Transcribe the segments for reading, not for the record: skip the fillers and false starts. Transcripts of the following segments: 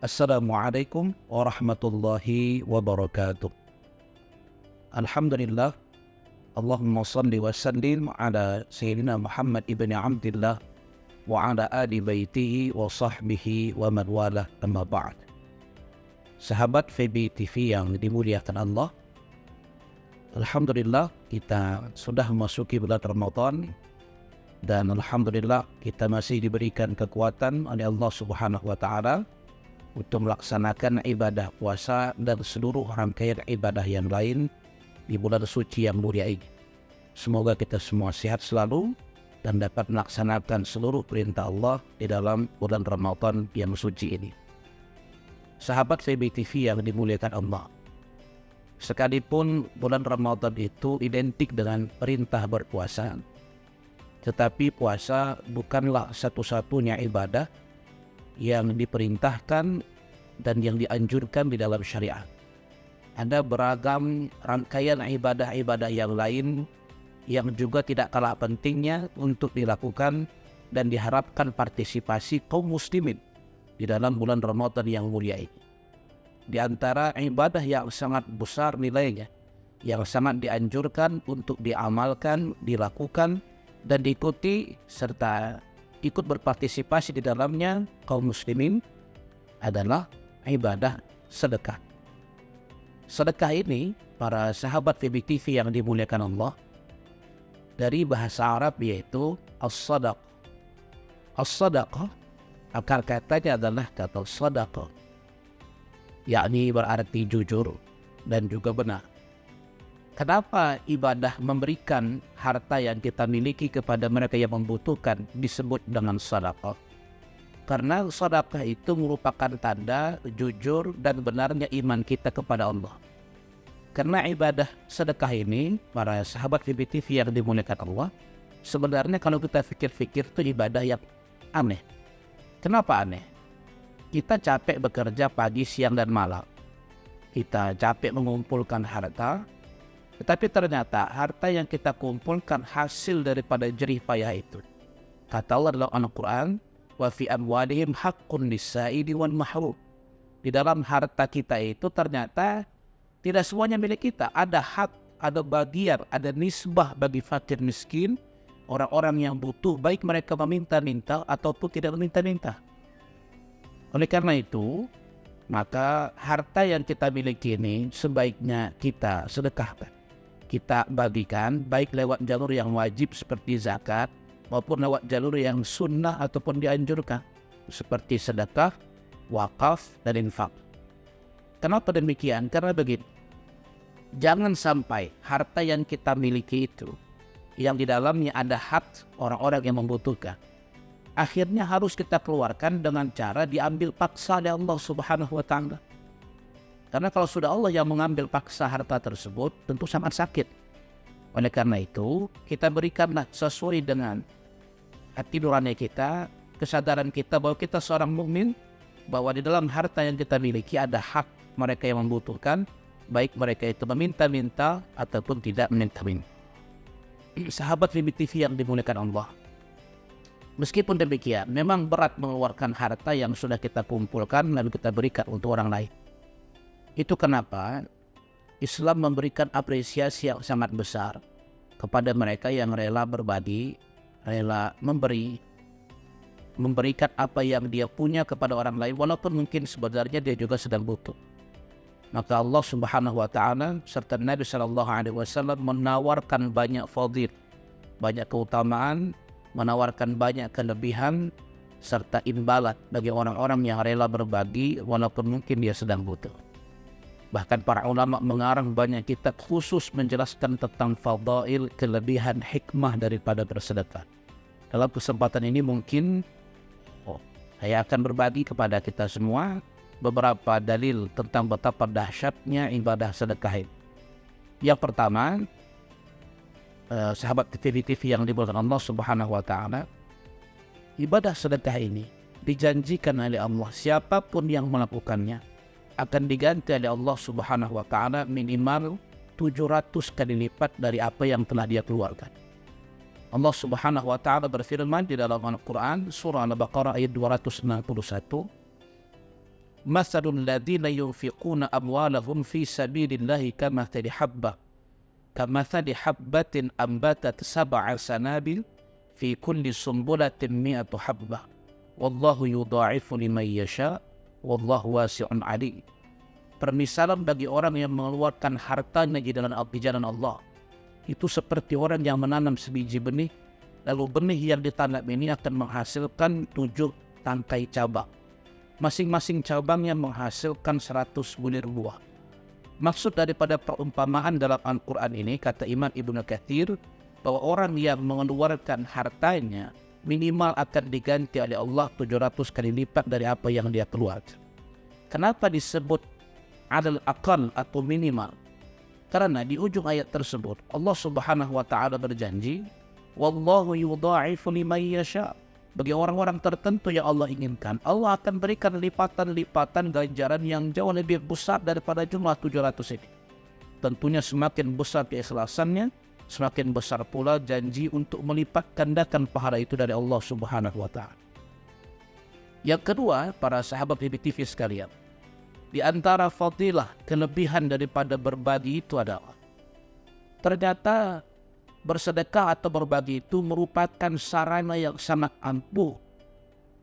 Assalamualaikum warahmatullahi wabarakatuh. Alhamdulillah. Allahumma salli wa sallim ala Sayyidina Muhammad ibn Abdillah wa ala ali baitihi wa sahbihi wa man walah, amma ba'd. Sahabat VB TV yang dimuliakan Allah, Alhamdulillah kita sudah memasuki bulan Ramadan, dan Alhamdulillah kita masih diberikan kekuatan oleh Allah Subhanahu wa Ta'ala untuk melaksanakan ibadah puasa dan seluruh rangkaian ibadah yang lain di bulan suci yang mulia ini. Semoga kita semua sehat selalu dan dapat melaksanakan seluruh perintah Allah di dalam bulan Ramadan yang suci ini. Sahabat VB TV yang dimuliakan Allah, sekalipun bulan Ramadan itu identik dengan perintah berpuasa, tetapi puasa bukanlah satu-satunya ibadah yang diperintahkan dan yang dianjurkan di dalam syariat. Ada beragam rangkaian ibadah-ibadah yang lain yang juga tidak kalah pentingnya untuk dilakukan dan diharapkan partisipasi kaum muslimin di dalam bulan Ramadan yang mulia ini. Di antara ibadah yang sangat besar nilainya, yang sangat dianjurkan untuk diamalkan, dilakukan, dan diikuti serta ikut berpartisipasi di dalamnya kaum muslimin adalah ibadah sedekah. Sedekah ini, para sahabat VB TV yang dimuliakan Allah, dari bahasa Arab yaitu as-sadaqah. As-sadaqah, akar katanya adalah kata sadaqah, yakni berarti jujur dan juga benar. Kenapa ibadah memberikan harta yang kita miliki kepada mereka yang membutuhkan disebut dengan sedekah? Karena sedekah itu merupakan tanda jujur dan benarnya iman kita kepada Allah. Karena ibadah sedekah ini, para sahabat VBTV yang dimuliakan Allah, sebenarnya kalau kita pikir-pikir itu ibadah yang aneh. Kenapa aneh? Kita capek bekerja pagi, siang, dan malam. Kita capek mengumpulkan harta, tetapi ternyata harta yang kita kumpulkan hasil daripada jerih payah itu. Kata Allah dalam Al-Quran, wa fi amwalihim haqqun lis-sa'ili wal mahrum. Di dalam harta kita itu ternyata tidak semuanya milik kita. Ada hak, ada bagian, ada nisbah bagi fakir miskin, orang-orang yang butuh, baik mereka meminta-minta ataupun tidak meminta-minta. Oleh karena itu, maka harta yang kita miliki ini sebaiknya kita sedekahkan. Kita bagikan baik lewat jalur yang wajib seperti zakat maupun lewat jalur yang sunnah ataupun dianjurkan seperti sedekah, wakaf, dan infak. Kenapa demikian? Karena begini, jangan sampai harta yang kita miliki itu yang di dalamnya ada hak orang-orang yang membutuhkan, akhirnya harus kita keluarkan dengan cara diambil paksa oleh Allah Subhanahu wa Ta'ala. Karena kalau sudah Allah yang mengambil paksa harta tersebut, tentu sangat sakit. Oleh karena itu, kita berikanlah sesuai dengan hati nurani kita, kesadaran kita bahwa kita seorang mukmin, bahwa di dalam harta yang kita miliki ada hak mereka yang membutuhkan, baik mereka itu meminta-minta ataupun tidak meminta-minta. Sahabat VB TV yang dimuliakan Allah, meskipun demikian, memang berat mengeluarkan harta yang sudah kita kumpulkan lalu kita berikan untuk orang lain. Itu kenapa Islam memberikan apresiasi yang sangat besar kepada mereka yang rela berbagi, rela memberikan apa yang dia punya kepada orang lain, walaupun mungkin sebenarnya dia juga sedang butuh. Maka Allah Subhanahu wa Ta'ala serta Nabi Sallallahu Alaihi Wasallam menawarkan banyak fadil, banyak keutamaan, menawarkan banyak kelebihan serta imbalan bagi orang-orang yang rela berbagi walaupun mungkin dia sedang butuh. Bahkan para ulama mengarang banyak kitab khusus menjelaskan tentang fadail, kelebihan, hikmah daripada bersedekah. Dalam kesempatan ini mungkin saya akan berbagi kepada kita semua beberapa dalil tentang betapa dahsyatnya ibadah sedekah ini. Yang pertama, sahabat TV yang dimuliakan Allah Subhanahu wa Ta'ala, ibadah sedekah ini dijanjikan oleh Allah, siapapun yang melakukannya akan diganti oleh Allah Subhanahu wa Ta'ala minimal 700 kali lipat dari apa yang telah dia keluarkan. Allah Subhanahu wa Ta'ala berfirman di dalam Al-Quran surah Al-Baqarah ayat 261, Mathalul ladzina yunfiquna amwalahum fi sabilillahi kamathali habbatin ambatat sab'a sanabil fi kulli sumbulatin mi'atu habbah wallahu yudha'ifu liman yasha wallahu wasi'un alim. Permisalan bagi orang yang mengeluarkan hartanya di jalan Allah itu seperti orang yang menanam sebiji benih, lalu benih yang ditanam ini akan menghasilkan 7 tangkai cabang. Masing-masing cabangnya menghasilkan 100 bulir buah. Maksud daripada perumpamaan dalam Al-Quran ini, kata Imam Ibnu Katsir, bahwa orang yang mengeluarkan hartanya minimal akan diganti oleh Allah 700 kali lipat dari apa yang dia keluarkan. Kenapa disebut adal aqal atau minimal? Karena di ujung ayat tersebut Allah Subhanahu wa taala berjanji, wallahu yudha'ifu liman yasha. Bagi orang-orang tertentu yang Allah inginkan, Allah akan berikan lipatan-lipatan ganjaran yang jauh lebih besar daripada jumlah 700 ini. Tentunya semakin besar keikhlasannya, semakin besar pula janji untuk melipat gandakan pahala itu dari Allah Subhanahu wa taala. Yang kedua, para sahabat BBTV sekalian, di antara fadilah kelebihan daripada berbagi itu adalah ternyata bersedekah atau berbagi itu merupakan sarana yang sangat ampuh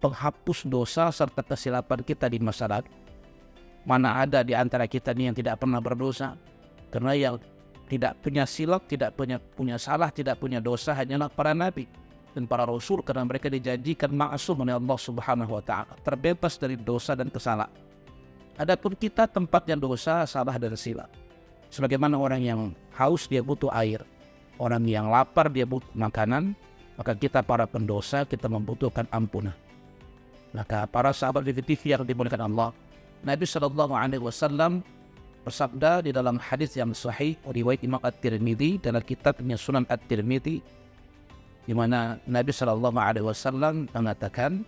penghapus dosa serta kesilapan kita di masa lalu. Mana ada di antara kita ini yang tidak pernah berdosa? Karena yang tidak punya silap, tidak punya salah, tidak punya dosa hanyalah para nabi dan para rasul, karena mereka dijanjikan ma'asum oleh Allah Subhanahu wa taala, terbebas dari dosa dan kesalahan. Adapun kita tempatnya dosa, salah dan silap. Sebagaimana orang yang haus dia butuh air, orang yang lapar dia butuh makanan, maka kita para pendosa kita membutuhkan ampunan. Maka para sahabat BBTV yang dimuliakan Allah, Nabi SAW bersabda di dalam hadis yang sahih riwayat Imam At-Tirmidzi dalam kitabnya Sunan At-Tirmidzi, di mana Nabi SAW mengatakan,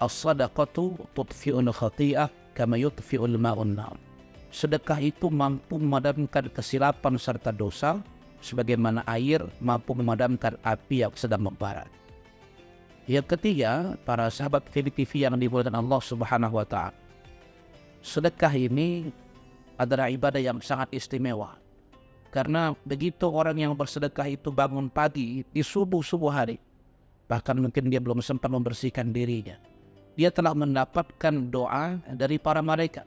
as-sadaqatu tudfi'ul khati'ah kama yutfi'ul ma'un nar. Sedekah itu mampu memadamkan kesilapan serta dosa sebagaimana air mampu memadamkan api yang sedang membara. Yang ketiga, para sahabat BBTV yang dimuliakan Allah Subhanahu wa taala, sedekah ini adalah ibadah yang sangat istimewa. Karena begitu orang yang bersedekah itu bangun pagi di subuh hari, bahkan mungkin dia belum sempat membersihkan dirinya, dia telah mendapatkan doa dari para malaikat.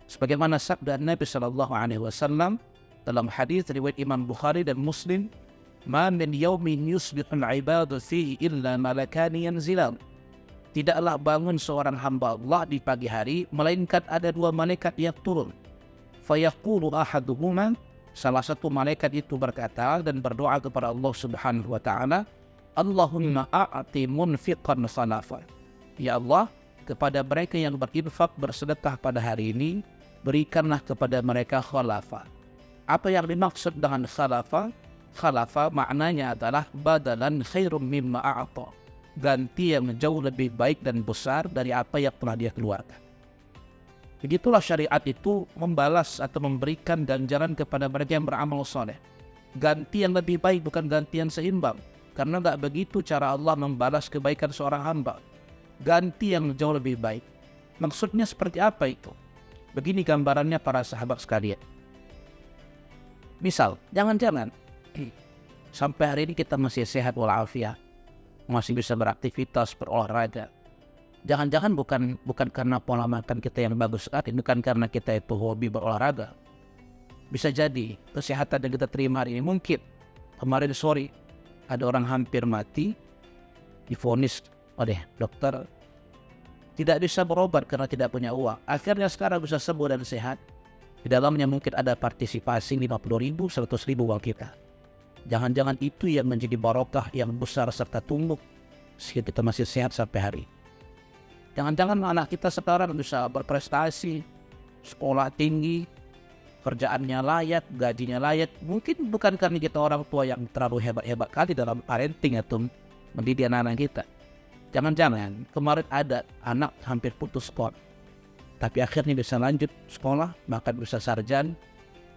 Sebagaimana sabda Nabi SAW dalam hadis riwayat Imam Bukhari dan Muslim, "Ma min yaumin yusbihul ibadu fihi illa malakani yanzilan." Tidaklah bangun seorang hamba Allah di pagi hari melainkan ada 2 malaikat yang turun. Fayaqulu ahaduhuma, salah satu malaikat itu berkata dan berdoa kepada Allah Subhanahu wa taala, "Allahumma a'ti munfiqan khalafa." Ya Allah, kepada mereka yang berinfak bersedekah pada hari ini, berikanlah kepada mereka khalafa. Apa yang dimaksud dengan khalafa? Khalafa maknanya adalah badalan khairum mimma a'ta, ganti yang jauh lebih baik dan besar dari apa yang telah dia keluarkan. Begitulah syariat itu membalas atau memberikan ganjaran kepada mereka yang beramal soleh. Ganti yang lebih baik, bukan ganti yang seimbang. Karena tidak begitu cara Allah membalas kebaikan seorang hamba. Ganti yang jauh lebih baik. Maksudnya seperti apa itu? Begini gambarannya para sahabat sekalian. Misal, jangan-jangan sampai hari ini kita masih sehat walafiat, masih bisa beraktivitas, berolahraga. Jangan-jangan bukan karena pola makan kita yang bagus sekali, bukan karena kita itu hobi berolahraga. Bisa jadi kesehatan yang kita terima hari ini, mungkin kemarin sore ada orang hampir mati, divonis oleh dokter tidak bisa berobat karena tidak punya uang. Akhirnya sekarang bisa sembuh dan sehat. Di dalamnya mungkin ada partisipasi 50.000, 100.000 uang kita. Jangan-jangan itu yang menjadi barokah yang besar serta tumbuh sehingga kita masih sehat sampai hari. Jangan-jangan anak kita sekarang bisa berprestasi, sekolah tinggi, kerjaannya layak, gajinya layak. Mungkin bukan karena kita orang tua yang terlalu hebat-hebat kali dalam parenting atau mendidik anak-anak kita. Jangan-jangan kemarin ada anak hampir putus sekolah, tapi akhirnya bisa lanjut sekolah, bahkan bisa sarjana.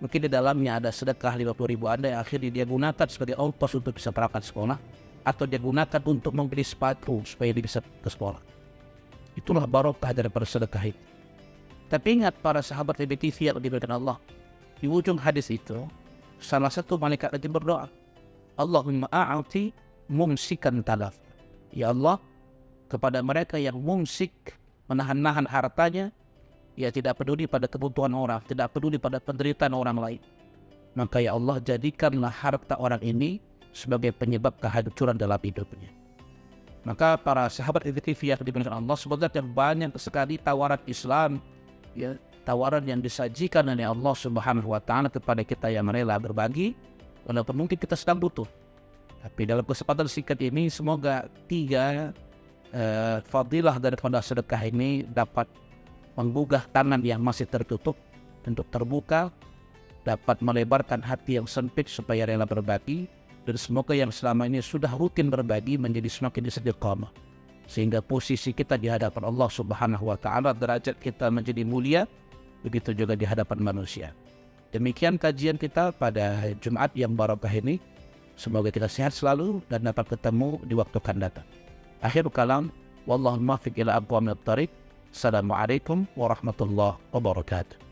Mungkin di dalamnya ada sedekah 50.000 Anda yang akhirnya dia gunakan sebagai ongkos untuk bisa berangkat sekolah, atau dia gunakan untuk membeli sepatu supaya dia bisa ke sekolah. Itulah barokah daripada sedekah itu. Tapi ingat para sahabat BTV yang diberikan Allah, di ujung hadis itu salah satu malaikat lagi berdoa, Allahumma a'ati mumsikan talaf. Ya Allah, kepada mereka yang mumsik, menahan-nahan hartanya, ya tidak peduli pada kebutuhan orang, tidak peduli pada penderitaan orang lain, maka ya Allah jadikanlah harta orang ini sebagai penyebab kehancuran dalam hidupnya. Maka para sahabat BTV yang diberikan Allah, sebenarnya banyak sekali tawaran Islam, ya, tawaran yang disajikan oleh Allah Subhanahu wa Ta'ala kepada kita yang rela berbagi, walaupun mungkin kita sedang butuh. Tapi dalam kesempatan singkat ini, semoga tiga fadilah daripada sedekah ini dapat menggugah tangan yang masih tertutup untuk terbuka, dapat melebarkan hati yang sempit supaya rela berbagi, dan semoga yang selama ini sudah rutin berbagi menjadi semakin istiqamah, sehingga posisi kita di hadapan Allah Subhanahu wa Ta'ala, derajat kita menjadi mulia, begitu juga di hadapan manusia. Demikian kajian kita pada Jumat yang barakah ini. Semoga kita sehat selalu dan dapat ketemu di waktu akan datang. Akhirul kalam, wallahu muwaffiq ila aqwamit thariq. Assalamualaikum warahmatullahi wabarakatuh.